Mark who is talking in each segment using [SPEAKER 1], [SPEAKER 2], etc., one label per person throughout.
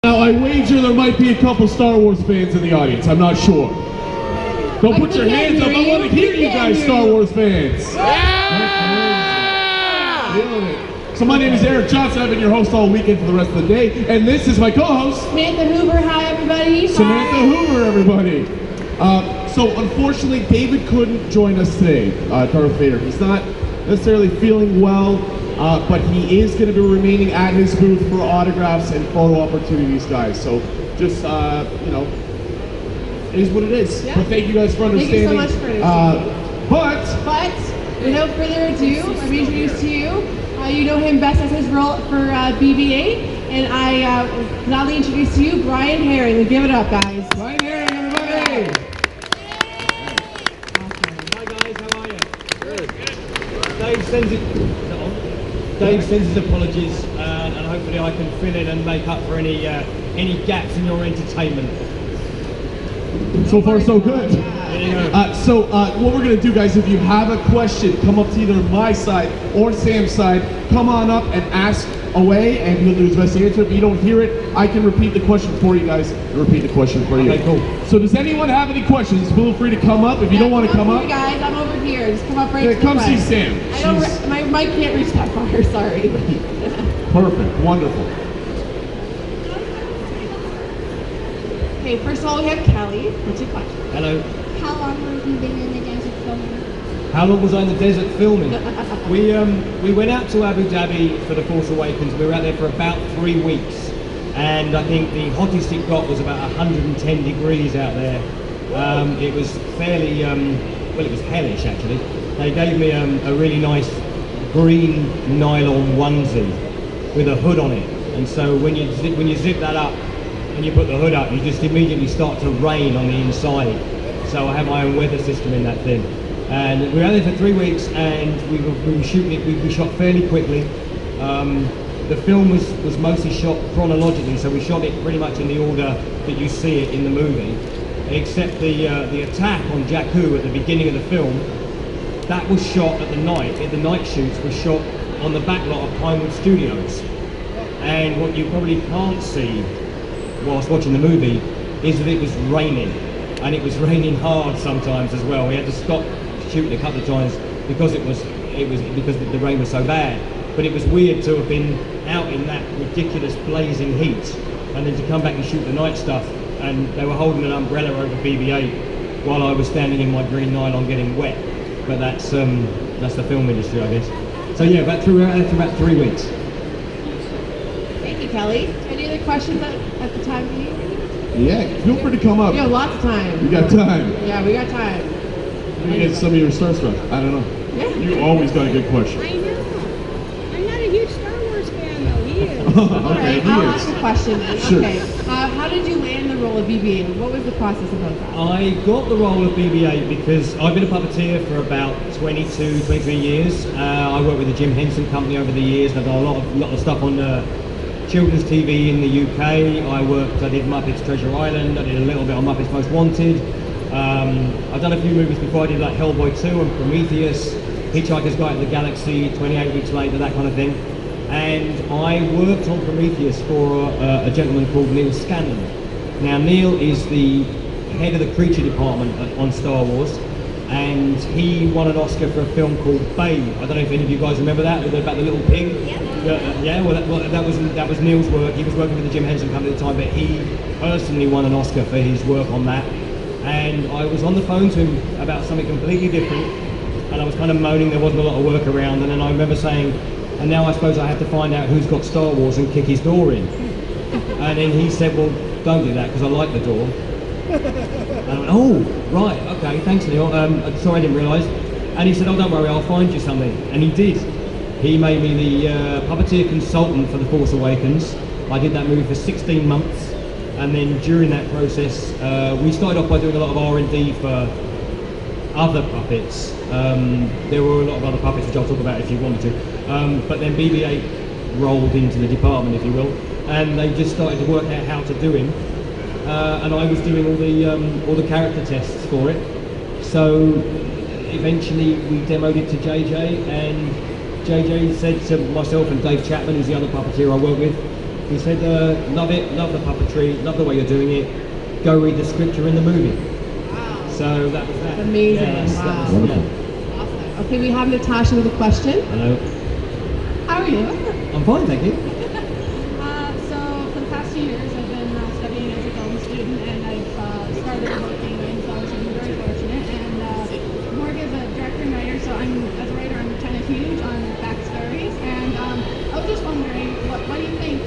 [SPEAKER 1] Now, I wager there might be a couple Star Wars fans in the audience. I'm not sure. Don't put your hands up. I want to hear you guys, Star Wars fans. Yeah! So my name is Eric Johnson. I've been your host all weekend for the rest of the day. And this is my co-host,
[SPEAKER 2] Samantha Hoover. Hi, everybody.
[SPEAKER 1] Samantha Hoover, everybody. So unfortunately, David couldn't join us today, Darth Vader. He's not necessarily feeling well. But he is going to be remaining at his booth for autographs and photo opportunities, guys. So just, you know, it is what it is.
[SPEAKER 2] Yeah.
[SPEAKER 1] But thank you guys for understanding.
[SPEAKER 2] Thank you so much for understanding.
[SPEAKER 1] But
[SPEAKER 2] without further ado, let me introduce to you. You know him best as his role for BB8. And I gladly introduce to you Brian Herring. Give it up, guys.
[SPEAKER 1] Brian Herring, everybody.
[SPEAKER 3] Hi guys, how are you? Good. Dave sends his apologies, and hopefully I can fill in and make up for any gaps in your entertainment.
[SPEAKER 1] So far, so good. So what we're going to do, guys, if you have a question, come up to either my side or Sam's side, come on up and ask away, and he'll do his best to answer it. If you don't hear it, I can repeat the question for you guys, and repeat the question for you.
[SPEAKER 3] Okay, cool.
[SPEAKER 1] So does anyone have any questions? Feel free to come up. If you don't want to come up,
[SPEAKER 2] guys, I'm over here. Just come up right to the
[SPEAKER 1] come see
[SPEAKER 2] front.
[SPEAKER 1] Sam.
[SPEAKER 2] My mic can't reach that far, sorry.
[SPEAKER 1] Perfect, wonderful.
[SPEAKER 2] Okay, first of all, we have Kelly. What's your question?
[SPEAKER 3] Hello.
[SPEAKER 4] How long have you been in the desert filming?
[SPEAKER 3] How long was I in the desert filming? We went out to Abu Dhabi for The Force Awakens. We were out there for about 3 weeks, and I think the hottest it got was about 110 degrees out there. It was fairly, well, it was hellish actually. They gave me a really nice green nylon onesie with a hood on it, and so when you zip that up and you put the hood up, you just immediately start to rain on the inside. So I have my own weather system in that thing. And we were out there for 3 weeks, and we were shooting it. We shot fairly quickly. The film was mostly shot chronologically, so we shot it pretty much in the order that you see it in the movie, except the attack on Jakku at the beginning of the film. That was shot at the night. The night shoots were shot on the back lot of Pinewood Studios. And what you probably can't see whilst watching the movie is that it was raining, and it was raining hard sometimes as well. We had to stop shooting a couple of times because because the rain was so bad. But it was weird to have been out in that ridiculous blazing heat, and then to come back and shoot the night stuff, and they were holding an umbrella over BB8 while I was standing in my green nylon getting wet. But that's the film industry, I guess. So yeah, about 3 weeks.
[SPEAKER 2] Thank you, Kelly. Any other questions at the time being?
[SPEAKER 1] Yeah, feel free to come up.
[SPEAKER 2] We have lots of time.
[SPEAKER 1] We got time.
[SPEAKER 2] Yeah, we got time.
[SPEAKER 1] Maybe get some of your starstruck. I don't know.
[SPEAKER 2] Yeah.
[SPEAKER 1] You always got a good question.
[SPEAKER 4] I know. I'm not a huge Star Wars fan, though. He is.
[SPEAKER 2] All
[SPEAKER 1] Okay,
[SPEAKER 2] right,
[SPEAKER 1] he
[SPEAKER 2] I'll
[SPEAKER 1] is.
[SPEAKER 2] ask a question then.
[SPEAKER 1] Sure.
[SPEAKER 2] Okay. How did you land the role of BB-8? What was the process about that?
[SPEAKER 3] I got the role of BB-8 because I've been a puppeteer for about 22, 23 years. I worked with the Jim Henson Company over the years, and I've done a lot of stuff on children's TV in the UK. I did Muppets Treasure Island, I did a little bit on Muppets Most Wanted. I've done a few movies before. I did like Hellboy 2 and Prometheus, Hitchhiker's Guide to the Galaxy, 28 Weeks Later, that kind of thing. And I worked on Prometheus for a gentleman called Neil Scanlon. Now Neil is the head of the creature department on Star Wars, and he won an Oscar for a film called Babe. I don't know if any of you guys remember that, about the little pig. Yeah. Well, that was Neil's work. He was working with the Jim Henson Company at the time, but he personally won an Oscar for his work on that. And I was on the phone to him about something completely different, and I was kind of moaning there wasn't a lot of work around. And then I remember saying, and now I suppose I have to find out who's got Star Wars and kick his door in. And then he said, well, don't do that because I like the door. And I went, oh, right, okay, thanks Neil, sorry I didn't realise. And he said, oh, don't worry, I'll find you something. And he did. He made me the puppeteer consultant for The Force Awakens. I did that movie for 16 months, and then during that process, we started off by doing a lot of R&D for other puppets. There were a lot of other puppets which I'll talk about if you wanted to. But then BB-8 rolled into the department, if you will, and they just started to work out how to do him. And I was doing all the character tests for it. So eventually we demoed it to JJ, and JJ said to myself and Dave Chapman, who's the other puppeteer I work with, He said, love it, love the puppetry, love the way you're doing it. Go read the script, you're in the movie.
[SPEAKER 2] Wow.
[SPEAKER 3] So that was that.
[SPEAKER 2] Amazing.
[SPEAKER 3] Yes,
[SPEAKER 2] Wow.
[SPEAKER 3] that was,
[SPEAKER 1] Wonderful.
[SPEAKER 3] yeah.
[SPEAKER 2] Awesome. Okay, we have Natasha with a question.
[SPEAKER 3] Hello.
[SPEAKER 2] How are you?
[SPEAKER 3] I'm fine, thank you.
[SPEAKER 5] So for the past 2 years, I've been studying as a film student, and I've started working in films. I've been very fortunate. And Morg is a director and writer, so as a writer, I'm kind of huge on backstories. And I was just wondering, what do you think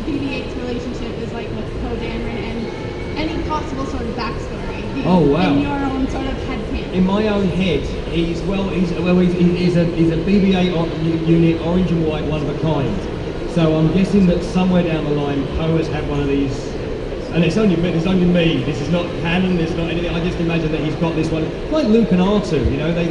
[SPEAKER 5] BB8's relationship is like with Poe Dameron, and any possible sort of backstory?
[SPEAKER 3] Oh, wow.
[SPEAKER 5] In your own sort of headcanon.
[SPEAKER 3] In my own head, he's a BB8 unit, orange and white, one of a kind. So I'm guessing that somewhere down the line, Poe has had one of these, and it's only me. This is not canon. It's not anything. I just imagine that he's got this one, like Luke and R2. You know, they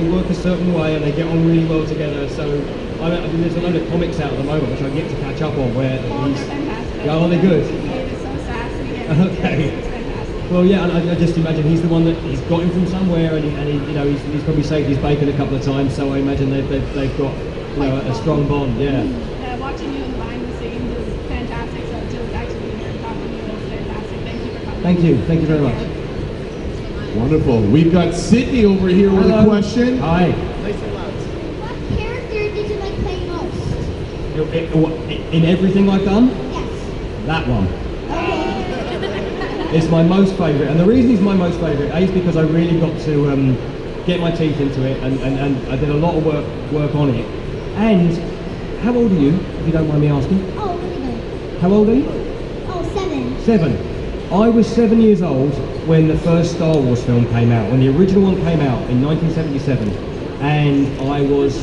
[SPEAKER 3] work a certain way and they get on really well together. So there's a load of comics out at the moment which I get to catch up on where
[SPEAKER 5] They're
[SPEAKER 3] he's.
[SPEAKER 5] fantastic.
[SPEAKER 3] Yeah, are they good?
[SPEAKER 5] BB8 is so sassy. And
[SPEAKER 3] Okay.
[SPEAKER 5] It's fantastic.
[SPEAKER 3] Well, yeah, and I just imagine he's the one that he's got him from somewhere, and he's probably saved his bacon a couple of times. So I imagine they've got a strong bond. Yeah.
[SPEAKER 5] Watching you behind the scenes is fantastic. So to actually be here and talking to you is fantastic. Thank you for coming.
[SPEAKER 3] Thank you very much.
[SPEAKER 1] Wonderful. We've got Sydney over here with
[SPEAKER 3] Hello.
[SPEAKER 1] a question.
[SPEAKER 3] Hi.
[SPEAKER 6] What character did you like playing most?
[SPEAKER 3] In everything I've done,
[SPEAKER 6] Yes.
[SPEAKER 3] that one.
[SPEAKER 6] Okay.
[SPEAKER 3] It's my most favourite, and the reason it's my most favourite is because I really got to get my teeth into it, and I did a lot of work on it. And how old are you, if you don't mind me asking?
[SPEAKER 6] Oh, really good.
[SPEAKER 3] How old are you?
[SPEAKER 6] Oh, 7.
[SPEAKER 3] 7. I was 7 years old when the first Star Wars film came out, when the original one came out in 1977, and I was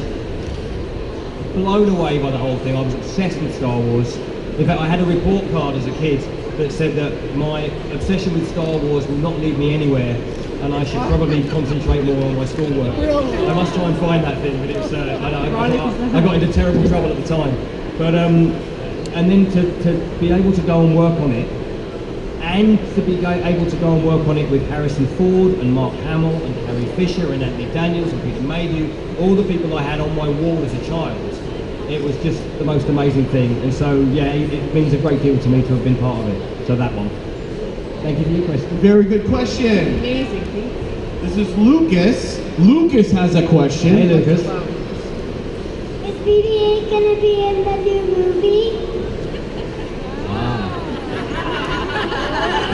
[SPEAKER 3] blown away by the whole thing. I was obsessed with Star Wars. In fact, I had a report card as a kid that said that my obsession with Star Wars will not lead me anywhere, and I should probably concentrate more on my schoolwork. I must try and find that thing, but it's I got into terrible trouble at the time. But and then to be able to go and work on it, and to be able to go and work on it with Harrison Ford and Mark Hamill and Carrie Fisher and Anthony Daniels and Peter Mayhew, all the people I had on my wall as a child. It was just the most amazing thing, and so yeah, it means a great deal to me to have been part of it. So that one. Thank you for your question.
[SPEAKER 1] Very good question.
[SPEAKER 2] Amazing. Thank you.
[SPEAKER 1] This is Lucas. Lucas has a question.
[SPEAKER 3] Hey, Lucas.
[SPEAKER 6] Is BB8 gonna be in the new movie?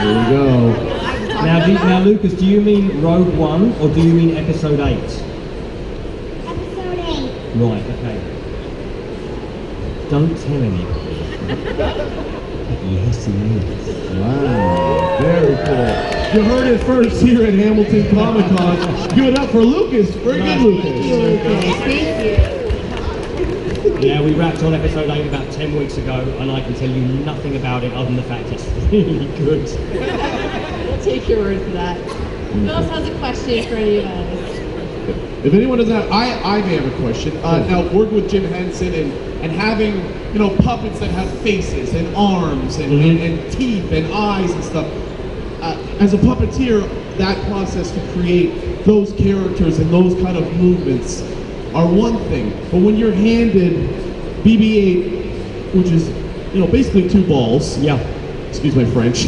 [SPEAKER 1] Here we go.
[SPEAKER 3] Now, Lucas, do you mean Rogue One or do you mean Episode 8?
[SPEAKER 6] Episode 8.
[SPEAKER 3] Right. Okay. Don't tell anybody. Yes, he is.
[SPEAKER 1] Wow. Very cool. You heard it first here at Hamilton Comic Con. Give it up for Lucas. Very good, Lucas.
[SPEAKER 2] Thank you.
[SPEAKER 3] Yeah, we wrapped on Episode 8 about 10 weeks ago, and I can tell you nothing about it other than the fact it's really good.
[SPEAKER 2] We'll take your word for that. Who else has a question for any of us?
[SPEAKER 1] If anyone doesn't have, I may have a question. Now, working with Jim Henson and having, puppets that have faces and arms and teeth and eyes and stuff. As a puppeteer, that process to create those characters and those kind of movements are one thing. But when you're handed BB8, which is, basically 2 balls.
[SPEAKER 3] Yeah.
[SPEAKER 1] Excuse my French.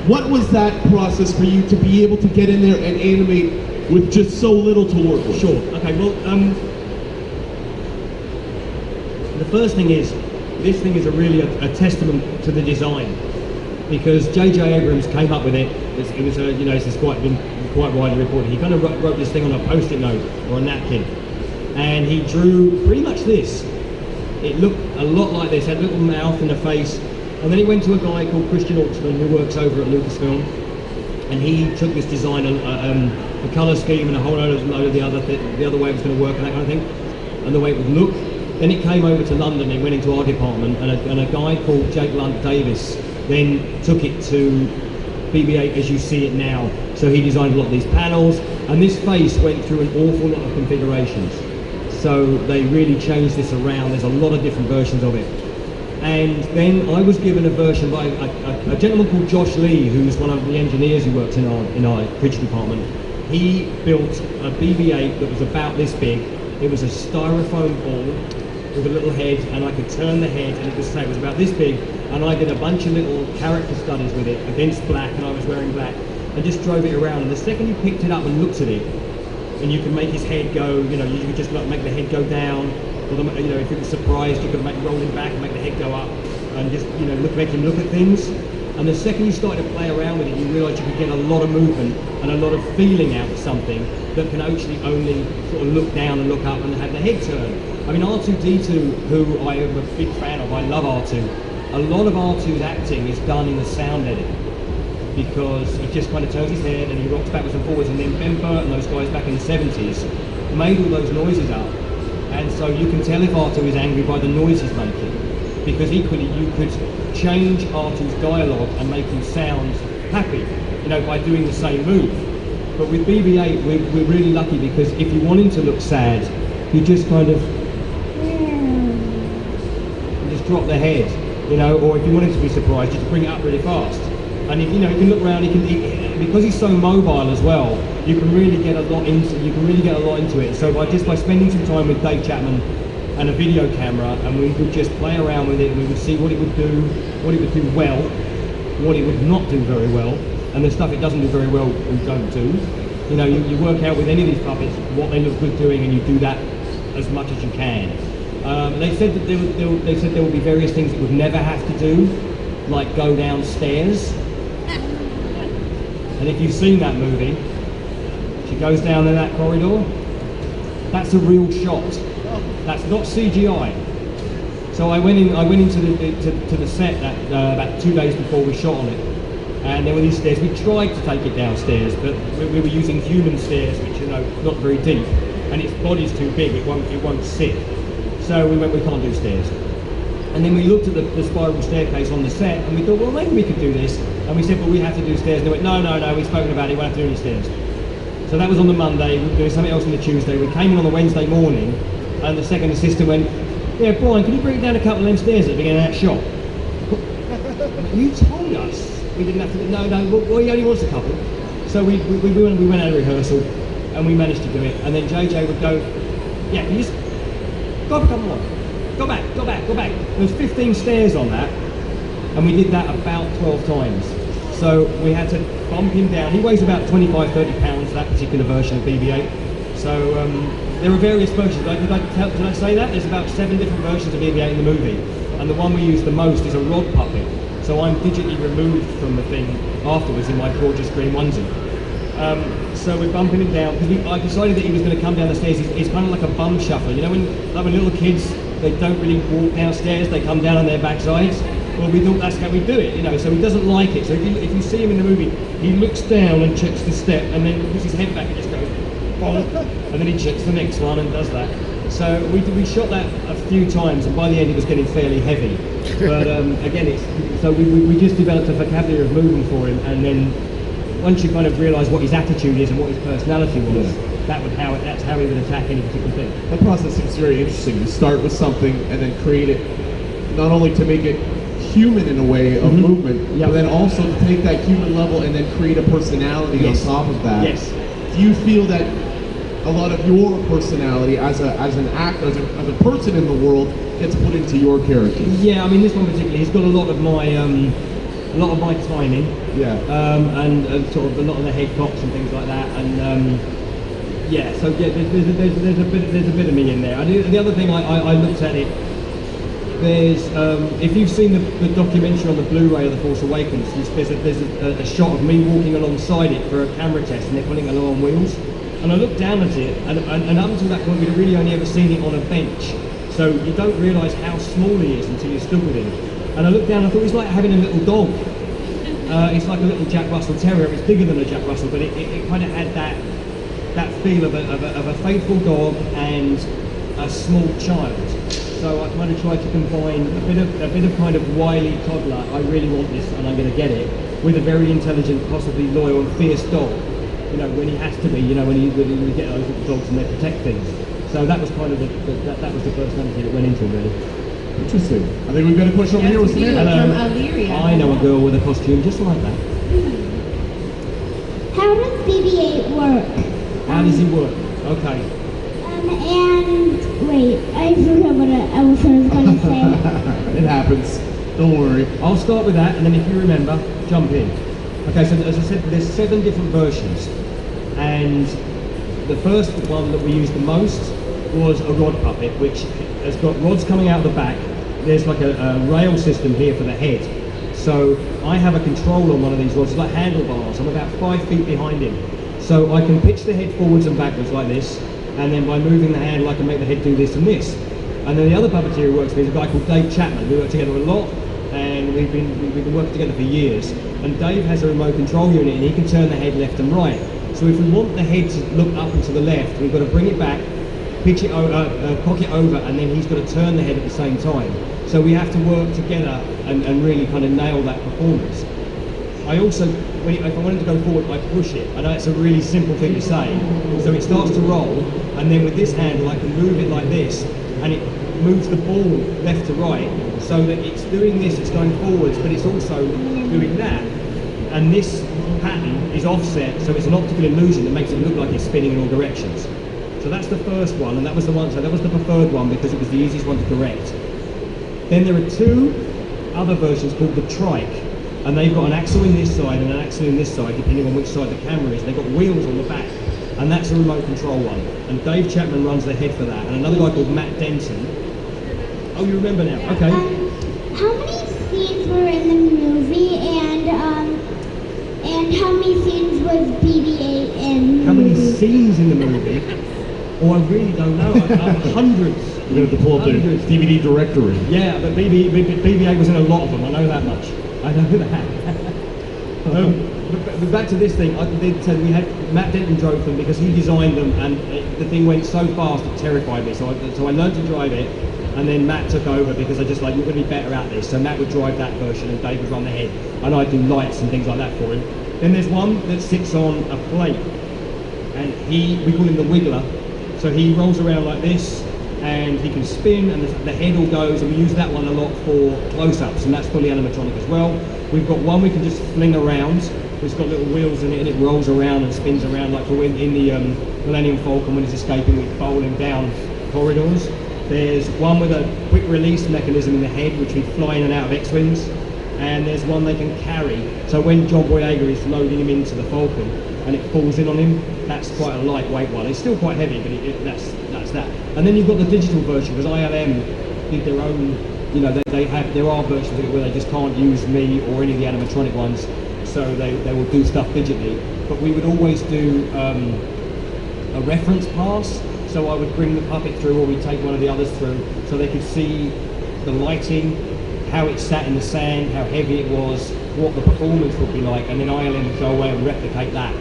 [SPEAKER 1] What was that process for you to be able to get in there and animate with just so little to work with?
[SPEAKER 3] Sure. Okay. Well, the first thing is, this thing is really a testament to the design, because J.J. Abrams came up with it. It was it's been quite widely reported. He kind of wrote this thing on a post-it note or a napkin, and he drew pretty much this. It looked a lot like this. Had a little mouth and a face, and then he went to a guy called Christian Altman who works over at Lucasfilm, and he took this design and the colour scheme and a whole load of the other way it was going to work and that kind of thing, and the way it would look. Then it came over to London. It went into our department, and a guy called Jake Lunt Davis then took it to BB8 as you see it now. So he designed a lot of these panels, and this face went through an awful lot of configurations. So they really changed this around. There's a lot of different versions of it. And then I was given a version by a gentleman called Josh Lee, who's one of the engineers who works in our bridge department. He built a BB8 that was about this big. It was a styrofoam ball, with a little head, and I could turn the head, and it was about this big, and I did a bunch of little character studies with it against black, and I was wearing black, and just drove it around. And the second you picked it up and looked at it, and you could make his head go, you know, you could just like make the head go down, or the, you know, if it was surprised, you could make roll him back and make the head go up, and just, you know, make him look at things. And the second you started to play around with it, you realised you could get a lot of movement and a lot of feeling out of something that can actually only sort of look down and look up and have the head turn. I mean, R2-D2, who I am a big fan of, I love R2. A lot of R2's acting is done in the sound edit, because he just kind of turns his head and he rocks backwards and forwards, and then Ben Burtt and those guys back in the 70s made all those noises up. And so you can tell if R2 is angry by the noise he's making, because equally you could change R2's dialogue and make him sound happy, you know, by doing the same move. But with BB8, we're really lucky, because if you want him to look sad, you just kind of just drop the head, you know, or if you want him to be surprised, just bring it up really fast. And if, you know, he can look around, because he's so mobile as well, you can really get a lot into it. So by spending some time with Dave Chapman and a video camera, and we would just play around with it, and we would see what it would do well, what it would not do very well, and the stuff it doesn't do very well we don't do. You know, you work out with any of these puppets what they look good doing, and you do that as much as you can. They said that there will be various things it would never have to do, like go downstairs. And if you've seen that movie, she goes down in that corridor. That's a real shot. That's not CGI. So I went into the set about 2 days before we shot on it, and there were these stairs. We tried to take it downstairs, but we were using human stairs, which, you know, not very deep, and its body's too big. It won't sit. So we can't do stairs. And then we looked at the spiral staircase on the set, and we thought, well, maybe we could do this. And we said, well, we have to do stairs. And they went, no, we've spoken about it. We won't have to do any stairs. So that was on the Monday. We were doing something else on the Tuesday. We came in on the Wednesday morning, and the second assistant went, yeah, Brian, can you bring down a couple of them stairs at the beginning of that shot? You told us we didn't have to do, no, well, he only wants a couple. So we went out of rehearsal, and we managed to do it. And then JJ would go, yeah, can you just go up a couple more? Go back. There was 15 stairs on that, and we did that about 12 times. So we had to bump him down. He weighs about 25-30 pounds, that particular version of BB8. So there are various versions. Did I say that? There's about 7 different versions of BB8 in the movie, and the one we use the most is a rod puppet. So I'm digitally removed from the thing afterwards in my gorgeous green onesie. So we're bumping him down, because I decided that he was going to come down the stairs. He's kind of like a bum shuffler. You know, when little kids, they don't really walk downstairs, they come down on their backsides. Well, we thought that's how we do it, you know, so he doesn't like it. So if you see him in the movie, he looks down and checks the step, and then puts his head back and just goes, bonk, and then he checks the next one and does that. So we shot that a few times, and by the end it was getting fairly heavy. But again, we just developed a vocabulary of movement for him, and then once you kind of realise what his attitude is and what his personality was, that's how he would attack any particular thing.
[SPEAKER 1] That process seems very interesting, to start with something and then create it, not only to make it human in a way of movement, but then also to take that human level and then create a personality on top of that.
[SPEAKER 3] Yes.
[SPEAKER 1] Do you feel that a lot of your personality as an actor, as a person in the world, gets put into your character?
[SPEAKER 3] Yeah, I mean, this one particularly, he's got a lot of my timing.
[SPEAKER 1] Yeah.
[SPEAKER 3] And sort of a lot of the head cocks and things like that, and yeah. So yeah, there's a bit of me in there. The other thing I looked at it. There's if you've seen the documentary on the Blu-ray of The Force Awakens, there's a shot of me walking alongside it for a camera test, and they're putting it along wheels. And I looked down at it, and up until that point, we'd really only ever seen it on a bench. So you don't realise how small he is until you stood with him. And I looked down, and I thought he's like having a little dog. It's like a little Jack Russell Terrier. It's bigger than a Jack Russell, but it kind of had that feel of a faithful dog and a small child. So I kind of tried to combine a bit of kind of wily toddler, I really want this and I'm going to get it, with a very intelligent, possibly loyal and fierce dog. You know, when he has to be, you know, when you get those little dogs and they protect things. So that was kind of that was the personality that went into it, really.
[SPEAKER 1] Interesting. I think we've got to push over here with Samantha.
[SPEAKER 2] From Illyria.
[SPEAKER 3] I know a girl with a costume just like that.
[SPEAKER 6] How does BB8 work?
[SPEAKER 3] How does he work? Okay.
[SPEAKER 6] And wait, I forgot what I was going to say.
[SPEAKER 1] It happens. Don't worry.
[SPEAKER 3] I'll start with that, and then if you remember, jump in. Okay, so as I said, there's 7 different versions, and the first one that we used the most was a rod puppet, which has got rods coming out of the back. There's like a rail system here for the head. So I have a control on one of these rods, it's like handlebars. I'm about 5 feet behind him. So I can pitch the head forwards and backwards like this, and then by moving the handle I can make the head do this and this. And then the other puppeteer who works with me is a guy called Dave Chapman. We work together a lot, and we've been working together for years. And Dave has a remote control unit, and he can turn the head left and right. So if we want the head to look up and to the left, we've got to bring it back, pitch it over, cock it over, and then he's got to turn the head at the same time. So we have to work together and really kind of nail that performance. I also, if I wanted to go forward, I push it. I know it's a really simple thing to say. So it starts to roll, and then with this handle I can move it like this, and it moves the ball left to right, so that it's doing this, it's going forwards, but it's also doing that. And this pattern is offset, so it's an optical illusion that makes it look like it's spinning in all directions. So that's the first one, and that was the one. So that was the preferred one because it was the easiest one to correct. Then there are 2 other versions called the trike, and they've got an axle in this side and an axle in this side, depending on which side the camera is. They've got wheels on the back, and that's a remote control one. And Dave Chapman runs the head for that, and another guy called Matt Denton. Oh, you remember now? Okay.
[SPEAKER 6] How many scenes were in the movie, and how many scenes was BB8 in?
[SPEAKER 3] How many scenes in the movie? Oh, I really don't know. Hundreds.
[SPEAKER 1] You're going to pull up the DVD directory.
[SPEAKER 3] Yeah, but BB8 was in a lot of them. I know that much. I know that. But back to this thing, we had Matt Denton drove them because he designed them, and the thing went so fast it terrified me. So I learned to drive it, and then Matt took over because I just like, you're going to be better at this. So Matt would drive that version, and Dave would run the head, and I'd do lights and things like that for him. Then there's one that sits on a plate, and we call him the wiggler. So he rolls around like this, and he can spin, and the head all goes, and we use that one a lot for close-ups, and that's fully animatronic as well. We've got one we can just fling around. It's got little wheels in it, and it rolls around and spins around, like for in the Millennium Falcon when it's escaping, we bowl him down corridors. There's one with a quick release mechanism in the head, which we fly in and out of X-Wings. And there's one they can carry. So when John Boyega is loading him into the Falcon, and it falls in on him, that's quite a lightweight one. It's still quite heavy, but that's that. And then you've got the digital version, because ILM did their own, you know, there are versions of it where they just can't use me or any of the animatronic ones, so they will do stuff digitally. But we would always do a reference pass, so I would bring the puppet through, or we'd take one of the others through, so they could see the lighting, how it sat in the sand, how heavy it was, what the performance would be like, and then ILM would go away and replicate that.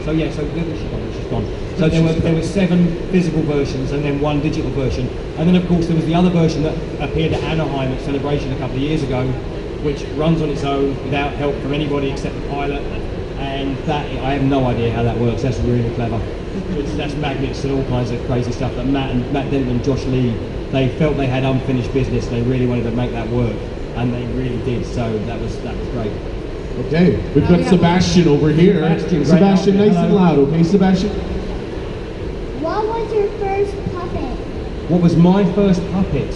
[SPEAKER 3] So yeah, so she's gone. So there were 7 physical versions and then 1 digital version. And then of course there was the other version that appeared at Anaheim at Celebration a couple of years ago, which runs on its own without help from anybody except the pilot. And that, I have no idea how that works. That's really clever. That's magnets and all kinds of crazy stuff that Matt Denton and Josh Lee, they felt they had unfinished business. They really wanted to make that work, and they really did. So that was great.
[SPEAKER 1] Okay, we've got Sebastian over here. Sebastian, nice and loud, okay, Sebastian?
[SPEAKER 6] What was your first puppet?
[SPEAKER 3] What was my first puppet?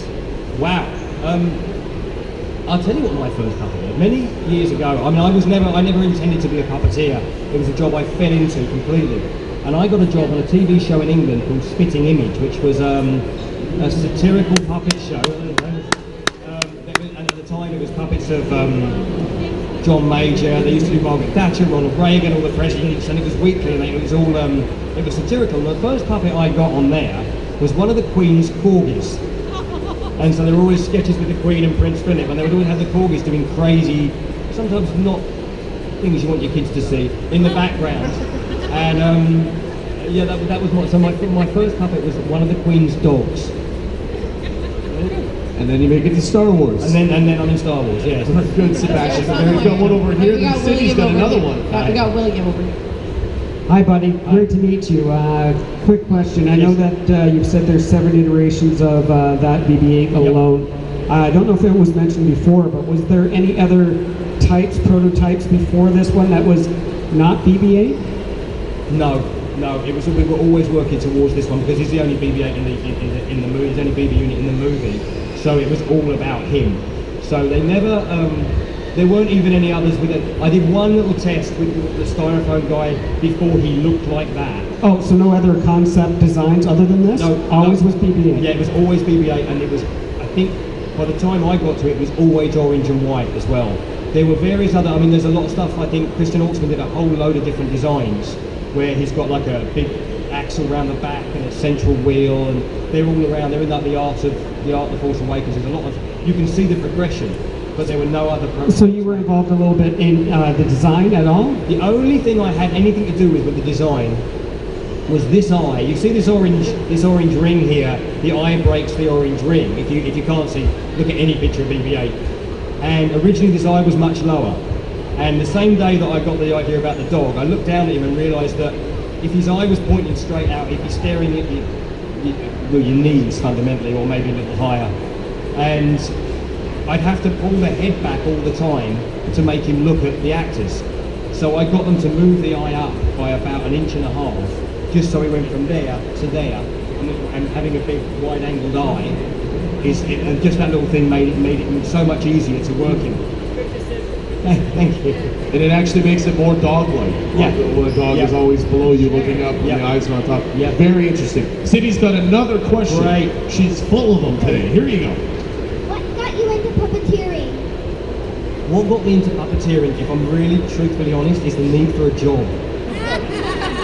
[SPEAKER 3] Wow. I'll tell you what my first puppet was. Many years ago, I mean, I never intended to be a puppeteer. It was a job I fell into completely. And I got a job on a TV show in England called Spitting Image, which was a satirical puppet show. And at the time it was puppets of John Major. They used to do Margaret Thatcher, Ronald Reagan, all the presidents, and it was weekly, and it was all it was satirical. And the first puppet I got on there was one of the Queen's corgis. And so there were always sketches with the Queen and Prince Philip, and they would always have the corgis doing crazy, sometimes not things you want your kids to see, in the background. And yeah, that was my first puppet was one of the Queen's dogs.
[SPEAKER 1] And then you make it to Star Wars.
[SPEAKER 3] And then I'm in Star Wars, yeah.
[SPEAKER 1] That's good, Sebastian. And then we've got one over here, then Sydney's got another one.
[SPEAKER 2] We got William over here.
[SPEAKER 7] Hi, buddy. Great to meet you. Quick question. I know that you've said there's 7 iterations of that BB8 alone. I don't know if it was mentioned before, but was there any other prototypes before this one that was not BB8?
[SPEAKER 3] No. No, it was. We were always working towards this one because he's the only BB8 in the movie. He's the only BB unit in the movie, so it was all about him. So they never. There weren't even any others with it. I did one little test with the styrofoam guy before he looked like that.
[SPEAKER 7] Oh, so no other concept designs other than this?
[SPEAKER 3] No,
[SPEAKER 7] always
[SPEAKER 3] no.
[SPEAKER 7] was BB8.
[SPEAKER 3] Yeah, it was always BB8, and it was. I think by the time I got to it, it was always orange and white as well. There were various other. I mean, there's a lot of stuff. I think Christian Oxman did a whole load of different designs where he's got like a big axle around the back and a central wheel, and they're all around. They're in like the art of the Force Awakens. There's a lot of. You can see the progression. But there were no other programs.
[SPEAKER 7] So you were involved a little bit in the design at all?
[SPEAKER 3] The only thing I had anything to do with the design was this eye. You see this orange ring here? The eye breaks the orange ring. If you can't see, look at any picture of BB8. And originally this eye was much lower. And the same day that I got the idea about the dog, I looked down at him and realised that if his eye was pointing straight out, he'd be staring at your knees fundamentally, or maybe a little higher. And I'd have to pull the head back all the time to make him look at the actors. So I got them to move the eye up by about 1.5 inches, just so it went from there to there. And having a big wide-angled eye, and just that little thing made it so much easier to work in. Thank you.
[SPEAKER 1] And it actually makes it more dog-like.
[SPEAKER 3] Yeah.
[SPEAKER 1] Well, the dog is always below you looking up, and the eyes are on top.
[SPEAKER 3] Yeah.
[SPEAKER 1] Very interesting. Cindy's got another question.
[SPEAKER 3] Great.
[SPEAKER 1] She's full of them today. Here you go.
[SPEAKER 6] Puppeteering.
[SPEAKER 3] What got me into puppeteering, if I'm really truthfully honest, is the need for a job.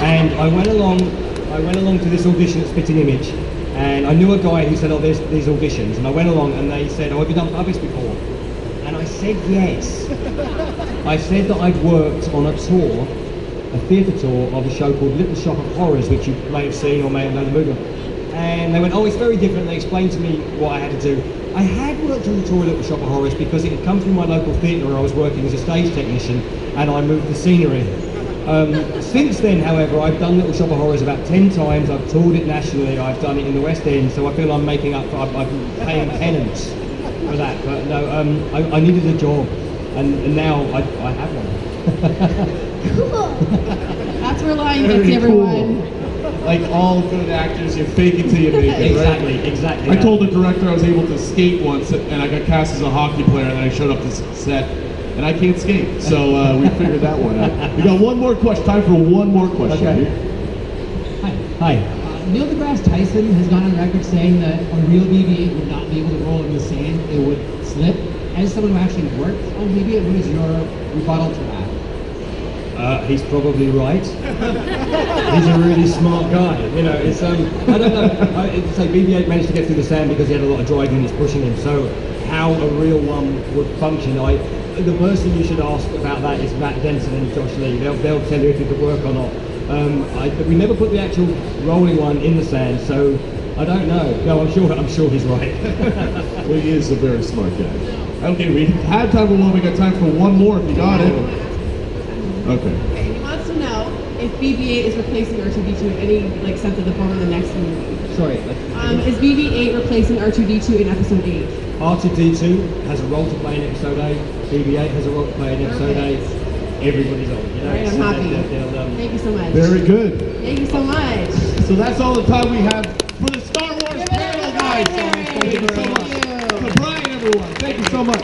[SPEAKER 3] And I went along to this audition at Spitting Image, and I knew a guy who said, oh, there's these auditions, and I went along and they said, oh, have you done puppets before? And I said yes. I said that I'd worked on a tour, a theatre tour of a show called Little Shop of Horrors, which you may have seen or may have known the movie. And they went, oh, it's very different. They explained to me what I had to do. I had worked on the tour of Little Shop of Horrors because it had come through my local theatre where I was working as a stage technician, and I moved the scenery. Since then, however, I've done Little Shop of Horrors about 10 times. I've toured it nationally. I've done it in the West End, so I feel I'm making up for, I'm paying penance for that. But no, I needed a job, and now I have one.
[SPEAKER 6] Cool.
[SPEAKER 2] That's where lying gets you, everyone.
[SPEAKER 1] Cool. Like all good actors, you fake it till you make it,
[SPEAKER 3] Exactly,
[SPEAKER 1] right?
[SPEAKER 3] exactly.
[SPEAKER 1] I told the director I was able to skate once, and I got cast as a hockey player, and then I showed up to set, and I can't skate. So we figured that one out. We got one more question. Time for one more question.
[SPEAKER 3] Okay. Hi.
[SPEAKER 8] Neil deGrasse Tyson has gone on record saying that a real BB-8 would not be able to roll in the sand, it would slip. As someone who actually worked on BB-8, what is your rebuttal to that?
[SPEAKER 3] He's probably right. He's a really smart guy. You know, it's I don't know. It's like BB-8 managed to get through the sand because he had a lot of drive units pushing him. So how a real one would function, the person you should ask about that is Matt Denson and Josh Lee. They'll tell you if it could work or not. We never put the actual rolling one in the sand, so I don't know. No, I'm sure he's right.
[SPEAKER 1] Well, he is a very smart guy. Okay, we had time for one. We got time for one more if you got it. Okay.
[SPEAKER 2] He wants to know if BB-8 is replacing R2-D2 in any sense of the form in the next movie.
[SPEAKER 3] Sorry.
[SPEAKER 2] Is BB-8 replacing R2-D2 in Episode 8?
[SPEAKER 3] R2-D2 has a role to play in Episode 8. BB-8 has a role to play in Episode 8. Everybody's on. You know,
[SPEAKER 2] Right, I'm happy. Thank you so much.
[SPEAKER 1] Very good.
[SPEAKER 2] Thank you so much.
[SPEAKER 1] So that's all the time we have for the Star Wars panel, guys.
[SPEAKER 2] Thank you.
[SPEAKER 1] Thank you so much. So Brian, everyone, thank you so much.